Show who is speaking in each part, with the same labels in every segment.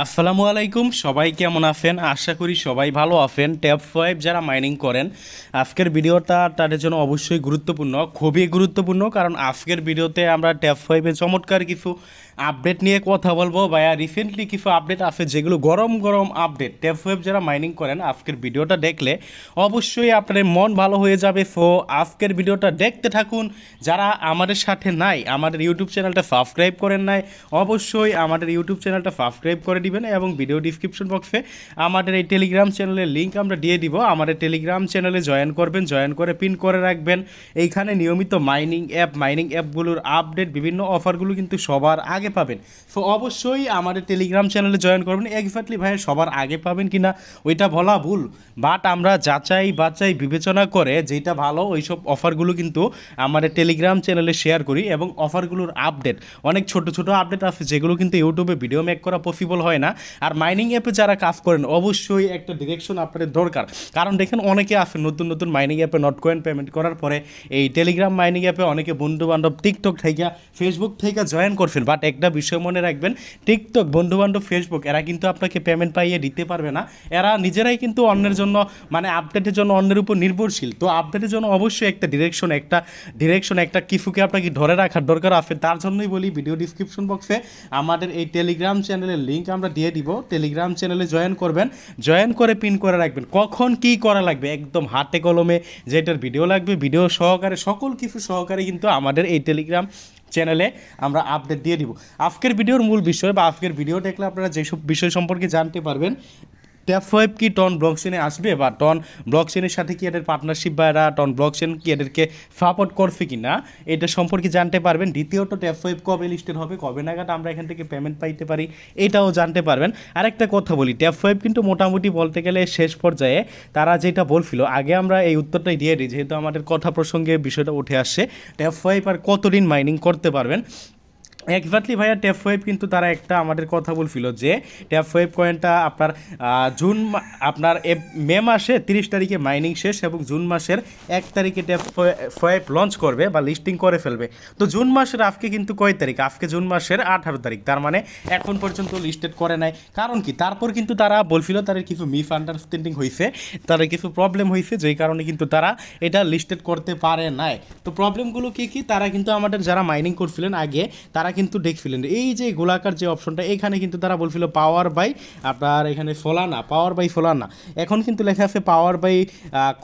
Speaker 1: আসসালামু আলাইকুম, সবাই কেমন আছেন? আশা করি সবাই ভালো আছেন। ট্যাব 5 যারা মাইনিং করেন, আজকের ভিডিওটা তাদের জন্য অবশ্যই গুরুত্বপূর্ণ, খুবই গুরুত্বপূর্ণ। কারণ আজকের ভিডিওতে আমরা ট্যাব 5-এ চমৎকার কিছু আপডেট নিয়ে কথা বলবো। ভাইয়া রিসেন্টলি কিছু আপডেট আছে যেগুলো গরম গরম আপডেট। ট্যাব 5 যারা মাইনিং করেন, আজকের ভিডিওটা দেখলে অবশ্যই আপনাদের মন ভালো হয়ে যাবে। সো আজকের ভিডিওটা দেখতে থাকুন। যারা আমাদের সাথে নাই, আমাদের ইউটিউব চ্যানেলটা সাবস্ক্রাইব করেন নাই, অবশ্যই আমাদের ইউটিউব চ্যানেলটা সাবস্ক্রাইব করে দিবেন এবং ভিডিও ডিসক্রিপশন বক্সে আমাদের এই টেলিগ্রাম চ্যানেলের লিঙ্ক আমরা দিয়ে দিব। আমাদের টেলিগ্রাম চ্যানেলে জয়েন করবেন, জয়েন করে পিন করে রাখবেন। এইখানে নিয়মিত মাইনিং অ্যাপগুলোর আপডেট, বিভিন্ন অফারগুলো কিন্তু সবার আগে পাবেন। সো অবশ্যই আমাদের টেলিগ্রাম চ্যানেলে জয়েন করবেন। এক্স্যাক্টলি ভাই সবার আগে পাবেন কিনা ওইটা বলা ভুল, বাট আমরা যাচাই বাছাই বিবেচনা করে যেটা ভালো ওইসব অফারগুলো কিন্তু আমাদের টেলিগ্রাম চ্যানেলে শেয়ার করি। এবং অফারগুলোর আপডেট, অনেক ছোট ছোট আপডেট আছে যেগুলো কিন্তু ইউটিউবে ভিডিও মেক করা পসিবল হয় না। আর মাইনিং অ্যাপে যারা কাজ করেন, অবশ্যই একটা ডিরেকশন আপনাদের দরকার। কারণ দেখেন অনেকে আছে নতুন নতুন মাইনিং অ্যাপে নট কয়েন পেমেন্ট করার পরে এই টেলিগ্রাম মাইনিং অ্যাপে অনেকে বন্ধুবান্ধব টিকটক থেকে, ফেসবুক থেকে জয়েন করছেন। বাট একটা বিষয় মনে রাখবেন, টিকটক, বন্ধুবান্ধব, ফেসবুক এরা কিন্তু আপনাকে পেমেন্ট পাইয়ে দিতে পারবে না। এরা নিজেরাই কিন্তু অন্যের জন্য, মানে আপডেটের জন্য অন্যের উপর নির্ভরশীল। তো আপডেটের জন্য অবশ্যই একটা ডিরেকশন একটা কিফুকে আপনাকে ধরে রাখার দরকার আছে। তার জন্যই বলি ভিডিও ডিসক্রিপশন বক্সে আমাদের এই টেলিগ্রাম চ্যানেলের লিঙ্ক আমরা দিয়ে দিব। টেলিগ্রাম চ্যানেলে জয়েন করবেন, জয়েন করে পিন করে রাখবেন। কখন কি করা লাগবে একদম হাতে কলমে, যেটার ভিডিও লাগবে ভিডিও সহকারে, সকল কিছু সহকারে কিন্তু আমাদের এই টেলিগ্রাম চ্যানেলে আমরা আপডেট দিয়ে দিব। আজকের ভিডিওর মূল বিষয় বা আজকের ভিডিও দেখলে আপনারা যেসব বিষয় সম্পর্কে জানতে পারবেন, ট্যাব 5 কি টন ব্লকচেনে আসবে, বা টন ব্লকচেনের সাথে কি এদের পার্টনারশিপ, বা এরা টন ব্লকচেন কি এদেরকে সাপোর্ট করছে কি না, এটা সম্পর্কে জানতে পারবেন। দ্বিতীয়ত ট্যাব 5 কবে লিস্টেড হবে, কবে নাগাদ আমরা এখান থেকে পেমেন্ট পাইতে পারি, এটাও জানতে পারবেন। আরেকটা কথা বলি, ট্যাব 5 কিন্তু মোটামুটি বলতে গেলে শেষ পর্যায়ে। তারা যেটা বলছিল, আগে আমরা এই উত্তরটাই দিয়ে দিই যেহেতু আমাদের কথা প্রসঙ্গে বিষয়টা উঠে আসছে। ট্যাব 5 আর কতদিন মাইনিং করতে পারবেন এক্স্যাক্টলি ভাইয়া, ট্যাব 5 কিন্তু তারা একটা আমাদের কথা বলছিল যে ট্যাব 5 কয়েনটা আপনার আপনার মে মাসে 30 তারিখে মাইনিং শেষ এবং জুন মাসের 1 তারিখে ট্যাব 5 লঞ্চ করবে বা লিস্টিং করে ফেলবে। তো জুন মাসের আজকে কিন্তু কয় তারিখ? আজকে জুন মাসের 18 তারিখ। তার মানে এখন পর্যন্ত লিস্টেড করে নাই। কারণ কি? তারপর কিন্তু তারা বলছিল তাদের কিছু মিস আন্ডারস্ট্যান্ডিং হয়েছে, তাদের কিছু প্রবলেম হয়েছে, যেই কারণে কিন্তু তারা এটা লিস্টেড করতে পারে নাই। তো প্রবলেমগুলো কী কী? তারা কিন্তু আমাদের যারা মাইনিং করছিলেন আগে, তারা কিন্তু দেখছিলেন এই যে গোলাকার যে অপশনটা, এখানে কিন্তু তারা বলছিল পাওয়ার বাই আপনার এখানে ফলানা, পাওয়ার বাই ফলানা। এখন কিন্তু লেখা আছে পাওয়ার বাই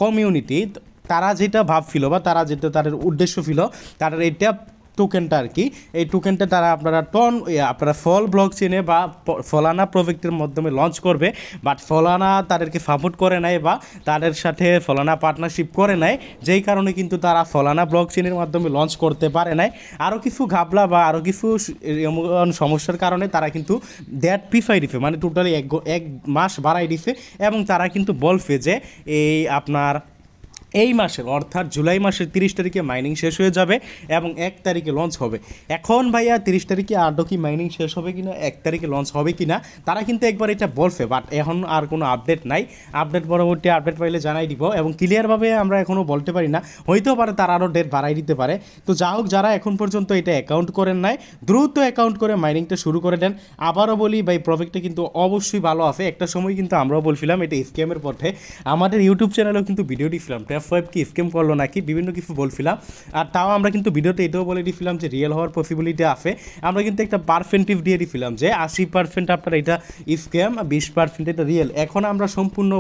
Speaker 1: কমিউনিটি। তারা যেটা ভাবছিল বা তারা যেটা তাদের উদ্দেশ্য ছিল, তাদের এইটা টোকেনটা আর কি, এই টোকেনটা তারা আপনারা ফল ব্লক চেনে বা ফলানা প্রজেক্টের মাধ্যমে লঞ্চ করবে। বাট ফলানা তাদেরকে সাপোর্ট করে নাই বা তাদের সাথে ফলানা পার্টনারশিপ করে নাই, যেই কারণে কিন্তু তারা ফলানা ব্লক চেনের মাধ্যমে লঞ্চ করতে পারে নাই। আরও কিছু ঘাবলা বা আরও কিছু সমস্যার কারণে তারা কিন্তু ডেট পিছাই দিছে, মানে টোটালি এক মাস বাড়াই দিছে। এবং তারা কিন্তু বলছে যে আপনার এই মাসের অর্থাৎ জুলাই মাসের 30 তারিখে মাইনিং শেষ হয়ে যাবে এবং 1 তারিখে লঞ্চ হবে। এখন ভাইয়া 30 তারিখে আদৌ কি মাইনিং শেষ হবে কিনা, 1 তারিখে লঞ্চ হবে কিনা, তারা কিন্তু একবার এটা বলছে। বাট এখন আর কোনো আপডেট নাই। পরবর্তী আপডেট পাইলে জানাই দিব। এবং ক্লিয়ারভাবে আমরা এখনও বলতে পারি না, হইতেও পারে তারা আরও ডেট বাড়াই দিতে পারে। তো যা হোক, যারা এখন পর্যন্ত এটা অ্যাকাউন্ট করেন নাই, দ্রুত অ্যাকাউন্ট করে মাইনিংটা শুরু করে দেন। আবারও বলি ভাই, প্রজেক্টটা কিন্তু অবশ্যই ভালো আছে। একটা সময় কিন্তু আমরাও বলছিলাম এটা স্ক্যামের পথে। আমাদের ইউটিউব চ্যানেলেও কিন্তু ভিডিও দিয়েছিলাম ট্যাব 5 কি স্ক্যাম করলো নাকি, বিভিন্ন কিছু বলছিলাম। আর তাও আমরা কিন্তু ভিডিওতে এটাও বলে দিয়েছিলাম যে রিয়েল হওয়ার পসিবিলিটি আছে। আমরা কিন্তু একটা পারসেন্টেজ দিয়ে দিয়েছিলাম যে 80% আপনার এটা স্ক্যাম, 20% এটা রিয়েল। এখন আমরা সম্পূর্ণ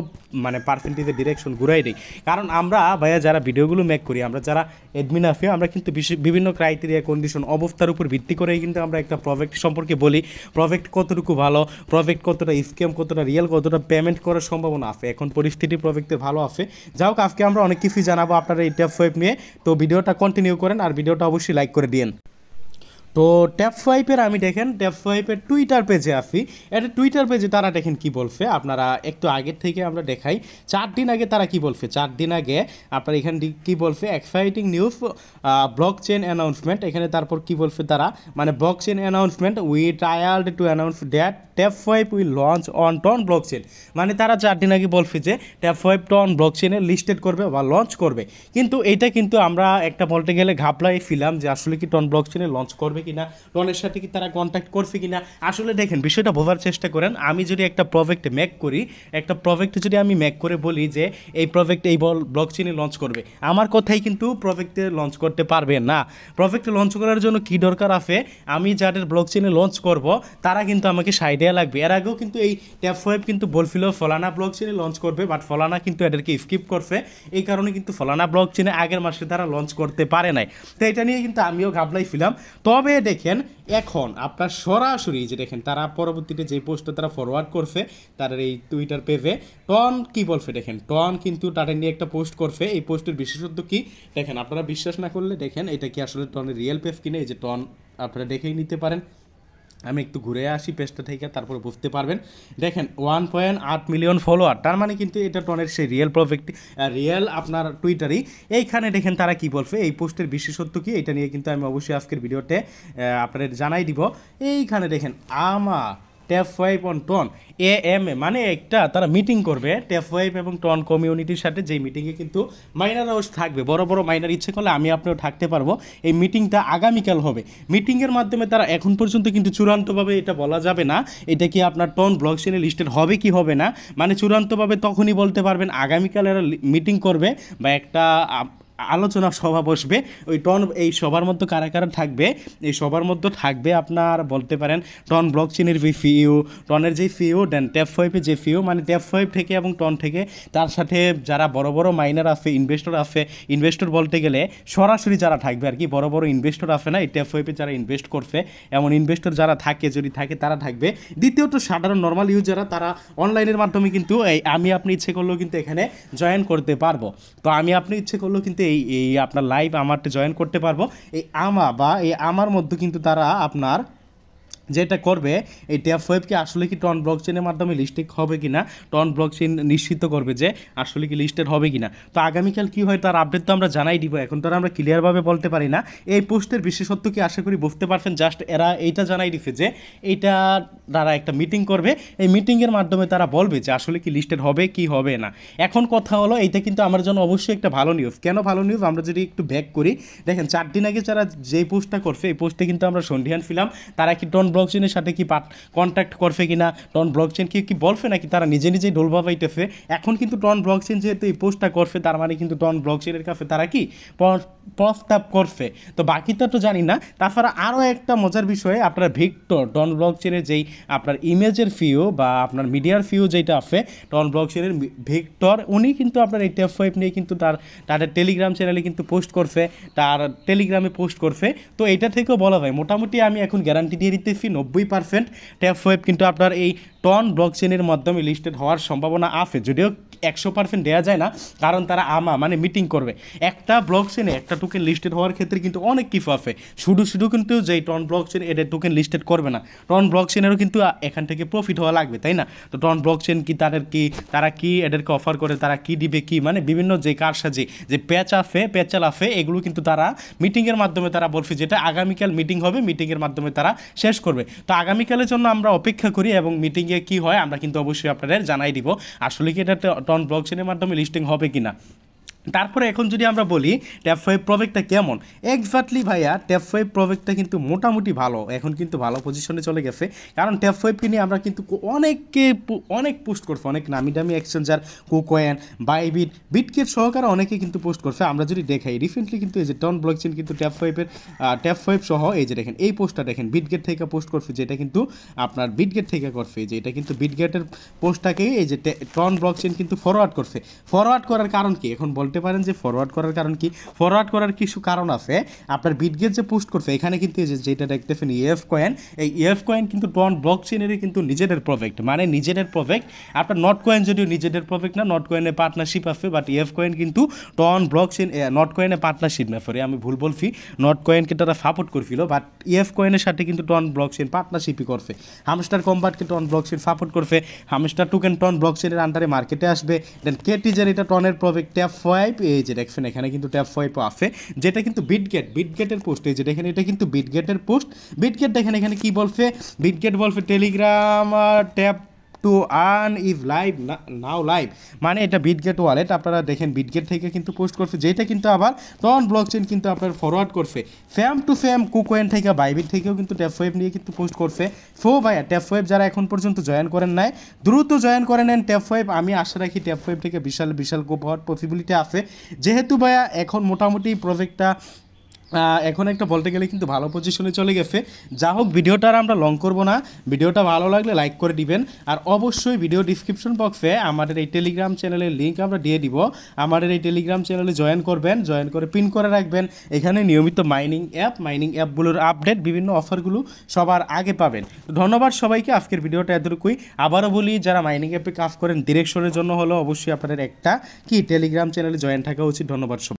Speaker 1: মানে পারসেন্টেজের ডিরেকশন ঘুরাই দিই। কারণ আমরা ভাইয়া যারা ভিডিওগুলো মেক করি, আমরা যারা অ্যাডমিন আছে, আমরা কিন্তু বিভিন্ন ক্রাইটেরিয়া, কন্ডিশন, অবস্থার উপর ভিত্তি করেই কিন্তু আমরা একটা প্রজেক্ট সম্পর্কে বলি। প্রজেক্ট কতটুকু ভালো, প্রজেক্ট কতটা স্ক্যাম, কতটা রিয়েল, কতটা পেমেন্ট করার সম্ভাবনা আছে। এখন পরিস্থিতি প্রজেক্টের ভালো আছে। যাই হোক, আজকে আমরা অনেক কিছুই জানাবো আপনারা এই ট্যাব 5 নিয়ে। তো ভিডিওটা কন্টিনিউ করেন আর ভিডিওটা অবশ্যই লাইক করে দিন। তো ট্যাব 5-এর আমি দেখেন ট্যাব 5-এর টুইটার পেজে আসি। এটা টুইটার পেজে তারা দেখেন কি বলছে, আপনারা একটু আগের থেকে আমরা দেখাই। 4 দিন আগে তারা কি বলছে, 4 দিন আগে আপনার এখানে কি বলছে, exciting news blockchain announcement. এখানে তারপর কি বলছে তারা, মানে blockchain announcement, we trialled to announce that tab 5 will launch on TON blockchain. মানে তারা 4 দিন আগে বলছে যে ট্যাব 5 টন ব্লক চেনে লিস্টেড করবে বা লঞ্চ করবে। কিন্তু এইটা কিন্তু আমরা একটা বলতে গেলে ঘাবলাই ছিলাম যে আসলে কি টন ব্লক চেনে লঞ্চ করবে হবে কিনা, টনের সাথে কি তারা কন্ট্যাক্ট করছে কিনা। আসলে দেখেন বিষয়টা বোঝার চেষ্টা করেন, আমি যদি একটা প্রজেক্ট মেক করি, একটা প্রজেক্ট যদি আমি মেক করে বলি যে এই প্রজেক্ট এই ব্লক চেইনে লঞ্চ করবে, আমার কথাই কিন্তু প্রজেক্টে লঞ্চ করতে পারবে না। প্রজেক্টে লঞ্চ করার জন্য কি দরকার আছে, আমি যাদের ব্লক চেইনে লঞ্চ করব তারা কিন্তু আমাকে সাইডে লাগবে। এর আগেও কিন্তু এই ট্যাপ ওয়েব কিন্তু বলছিল ফলানা ব্লক চেইনে লঞ্চ করবে, বাট ফলানা কিন্তু এদেরকে স্কিপ করছে, এই কারণে কিন্তু ফলানা ব্লক চেইনে আগের মাসে তারা লঞ্চ করতে পারে নাই। তো এটা নিয়ে কিন্তু আমিও ঘাবলাইছিলাম। তবে দেখেন এখন আপনার সরাসরি যে দেখেন তারা পরবর্তীতে যে পোস্টটা তারা ফরওয়ার্ড করছে তাদের এই টুইটার পেজে, টন কি বলছে দেখেন, টন কিন্তু তাদের নিয়ে একটা পোস্ট করছে। এই পোস্টের বিশেষত্ব কি দেখেন, আপনারা বিশ্বাস না করলে দেখেন এটা কি আসলে টনের রিয়েল পেজ কিনে, এই যে টন আপনারা দেখেই নিতে পারেন। আমি একটু ঘুরে আসি পেজটা থেকে, তারপরে বুঝতে পারবেন। দেখেন 1.8 মিলিয়ন ফলোয়ার, তার মানে কিন্তু এটা টনের সেই রিয়েল প্রজেক্ট, রিয়েল আপনার টুইটারই। এইখানে দেখেন তারা কি বলছে, এই পোস্টের বিশেষত্ব কি, এটা নিয়ে কিন্তু আমি অবশ্যই আজকের ভিডিওতে আপনাদের জানাই দিব। এইখানে দেখেন আমা ট্যাপ ওয়েব অন টন এএমএ, মানে একটা তারা মিটিং করবে ট্যাপ ওয়েব এবং টন কমিউনিটির সাথে, যেই মিটিংয়ে কিন্তু মাইনাররাও থাকবে, বড় বড় মাইনার ইচ্ছে করলে আমি আপনিও থাকতে পারবো। এই মিটিংটা আগামীকাল হবে। মিটিংয়ের মাধ্যমে তারা এখন পর্যন্ত কিন্তু চূড়ান্তভাবে এটা বলা যাবে না এটা কি আপনার টন ব্লক চেইনে লিস্টেড হবে কি হবে না, মানে চূড়ান্তভাবে তখনই বলতে পারবেন আগামীকাল এরা মিটিং করবে বা একটা আলোচনা সভা বসবে। ওই টন এই সবার মধ্যে কারা কারা থাকবে, এই সবার মধ্যে থাকবে আপনার বলতে পারেন টন ব্লক চেইনের যে ফিও, টনের যে ফিও, দেন ট্যাপ ওয়েবের যে ফিও, মানে ট্যাপ ওয়েব থেকে এবং টন থেকে, তার সাথে যারা বড় বড় মাইনার আছে, ইনভেস্টর আছে, ইনভেস্টর বলতে গেলে সরাসরি যারা থাকবে আর কি, বড় বড় ইনভেস্টর আছে না এই ট্যাপ ওয়েবে যারা ইনভেস্ট করছে, এমন ইনভেস্টর যারা থাকে, যদি থাকে তারা থাকবে। দ্বিতীয়ত সাধারণ নর্মাল ইউজাররা তারা অনলাইনের মাধ্যমে কিন্তু এই আমি আপনি ইচ্ছে করলেও কিন্তু এখানে জয়েন করতে পারবো। তো আমি আপনি ইচ্ছে করলেও কিন্তু এই আপনার লাইভ আমারটা জয়েন করতে পারবো। এই আমার মধ্যে কিন্তু তারা আপনার যেটা করবে, এই ট্যাপ ওয়েবকে আসলে কি টন ব্লক চেইনের মাধ্যমে লিস্টেড হবে কি না, টন ব্লক চেইন নিশ্চিত করবে যে আসলে কি লিস্টেড হবে কি না। তো আগামীকাল কী হয় তার আপডেট তো আমরা জানাই দিব, এখন তো আমরা ক্লিয়ারভাবে বলতে পারি না। এই পোস্টের বিশেষত্ব কি আশা করি বুঝতে পারছেন, জাস্ট এরা এইটা জানাই দিচ্ছে যে এইটা তারা একটা মিটিং করবে, এই মিটিংয়ের মাধ্যমে তারা বলবে যে আসলে কি লিস্টেড হবে কি হবে না। এখন কথা হলো এইটা কিন্তু আমার জন্য অবশ্যই একটা ভালো নিউজ। কেন ভালো নিউজ, আমরা যদি একটু ব্যাক করি, দেখেন 4 দিন আগে যারা যেই পোস্টটা করছে, এই পোস্টে কিন্তু আমরা সন্ধিয়ান ছিলাম তারা কি টন ব্লক চেইনের সাথে কি কন্ট্যাক্ট করবে কিনা, টন ব্লক চেইন কি বলবে নাকি তারা নিজে নিজেই ঢোল বাজাইতেছে। এখন কিন্তু টন ব্লক চেইন যেহেতু এই পোস্টটা করছে, তার মানে কিন্তু টন ব্লক চেইনের কাছে তারা কি প্রস্তাব করছে। তো বাকিটা তো জানি না। তাছাড়া আরও একটা মজার বিষয়, আপনার ভিক্টর টন ব্লক চেইনের যেই আপনার ইমেজের ফিও বা আপনার মিডিয়ার ফিও যেটা আছে, টন ব্লক চেইনের ভিক্টর উনি কিন্তু আপনার এই ট্যাপ ওয়েব নিয়ে কিন্তু তাদের টেলিগ্রাম চ্যানেলে কিন্তু পোস্ট করছে, তার টেলিগ্রামে পোস্ট করছে। তো এটা থেকেও বলা যায় মোটামুটি আমি এখন গ্যারান্টি দিয়ে দিতেছি 90% ট্যাপ ওয়েব কিন্তু আপনার এই টন ব্লক চেইনের মাধ্যমে লিস্টেড হওয়ার সম্ভাবনা আছে, যদিও 100% দেওয়া যায় না, কারণ তারা মানে মিটিং করবে। একটা ব্লক চেইনে একটা টোকেন লিস্টেড হওয়ার ক্ষেত্রে কিন্তু অনেক কিছু আছে, শুধু কিন্তু যেই টন ব্লক চেইন এদের টোকেন লিস্টেড করবে না, টন ব্লক চেইনেরও কিন্তু এখান থেকে প্রফিট হওয়া লাগবে, তাই না। তো টন ব্লক চেইন কি তারা কি এদেরকে অফার করে, তারা কি দিবে কি, মানে বিভিন্ন যে কারসাজি যে প্যাচাল আছে এগুলো কিন্তু তারা মিটিংয়ের মাধ্যমে তারা বলছে, যেটা আগামীকাল মিটিং হবে, মিটিংয়ের মাধ্যমে তারা শেষ করবে। তো আগামীকালের জন্য আমরা অপেক্ষা করি এবং মিটিংয়ে কি হয় আমরা কিন্তু অবশ্যই আপনাদের জানাই দিব আসলে কি এটা টন ব্লক চেইনের মাধ্যমে লিস্টিং হবে কিনা। তারপরে এখন যদি আমরা বলি ট্যাপ ওয়েব প্রজেক্টটা কেমন, এক্স্যাক্টলি ভাইয়া ট্যাপ ওয়েব প্রজেক্টটা কিন্তু মোটামুটি ভালো, এখন কিন্তু ভালো পজিশনে চলে গেছে। কারণ ট্যাপ ওয়েবকে নিয়ে আমরা কিন্তু অনেক পোস্ট করছি, অনেক নামি দামি এক্সচেঞ্জার, কুকয়েন, বাইবিট, বিটগেট সহকারে অনেকে কিন্তু পোস্ট করছে। আমরা যদি দেখাই রিসেন্টলি কিন্তু এই যে টন ব্লকচেইন কিন্তু ট্যাপ ওয়েব সহ এই যে দেখেন এই পোস্টটা দেখেন বিটগেট থেকে পোস্ট করছে, যেটা কিন্তু আপনার বিটগেট থেকে করছে, যে এটা কিন্তু বিটগেটের পোস্টটাকেই এই যে টন ব্লকচেইন কিন্তু ফরওয়ার্ড করছে। ফরওয়ার্ড করার কারণ কি এখন বলতে পারেন যে ফরওয়ার্ড করার কারণ কি, ফরওয়ার্ড করার কিছু কারণ আছে। আপনার বিটগেট যে পোস্ট করছে এখানে কিন্তু যেটা দেখতেছেন ইএফ কয়েন, এই ইএফ কয়েন কিন্তু টন ব্লকচেইনেরই কিন্তু নিজেদের প্রজেক্ট, মানে নিজেদের প্রজেক্ট। আপনার নট কয়েন যদিও নিজেদের প্রজেক্ট না, নট কয়েনে পার্টনারশিপ আছে, বাট ইএফ কয়েন কিন্তু টন ব্লকচেইন নট কয়েনে পার্টনারশিপ না, সরি আমি ভুল বলছি, নট কয়েনকে তারা সাপোর্ট করছিল, বাট ইএফ কয়েনের সাথে কিন্তু টন ব্লকচেইন পার্টনারশিপই করছে। হামস্টার কম্বাটকে টন ব্লকচেইন সাপোর্ট করছে, হামস্টার টোকেন টন ব্লকচেইনের আন্ডারে মার্কেটে আসবে। দেন কেটিজার এটা টনের প্রজেক্ট ট্যাপ ওয়েব, এই যে দেখছেন এখানে কিন্তু ট্যাপ ওয়েবও আছে, যেটা কিন্তু বিটগেটের পোস্ট, এই যে দেখেন এটা কিন্তু বিটগেটের পোস্ট। বিটগেট দেখেন এখানে কি বলছে, বিটগেট বলছে Telegram tap to earn is live now live, মানে এটা বিটগেট ওয়ালেট। আপনারা দেখেন বিটগেট থেকে কিন্তু পোস্ট করছে, যেটা কিন্তু আবার টন ব্লকচেন কিন্তু আপনার ফরওয়ার্ড করছে। ফ্যাম টু ফ্যাম কুকয়েন থেকে বাইবিট থেকেও কিন্তু ট্যাপ5 নিয়ে কিন্তু পোস্ট করছে। ভাইয়া ট্যাপ5 যারা এখন পর্যন্ত জয়েন করেন নাই দ্রুত জয়েন করে নেন ট্যাপ5। আমি আশা রাখি ট্যাপ5 থেকে বিশাল বিশাল কোপ হওয়ার পসিবিলিটি আছে, যেহেতু ভাইয়া এখন মোটামুটি প্রজেক্টটা এখন একটা বলতে গেলে কিন্তু ভালো পজিশনে চলে গেছে। যা হোক, ভিডিওটা আর আমরা লং করব না, ভিডিওটা ভালো লাগলে লাইক করে দিবেন। আর অবশ্যই ভিডিও ডিসক্রিপশন বক্সে আমাদের এই টেলিগ্রাম চ্যানেলের লিঙ্ক আমরা দিয়ে দিব, আমাদের এই টেলিগ্রাম চ্যানেলে জয়েন করবেন, জয়েন করে পিন করে রাখবেন। এখানে নিয়মিত মাইনিং অ্যাপগুলোর আপডেট, বিভিন্ন অফারগুলো সবার আগে পাবেন। ধন্যবাদ সবাইকে, আজকের ভিডিওটা এতটুকুই। আবারও বলি, যারা মাইনিং অ্যাপে কাজ করেন ডিরেকশনের জন্য হলো অবশ্যই আপনাদের একটা টেলিগ্রাম চ্যানেলে জয়েন থাকা উচিত। ধন্যবাদ সবাই।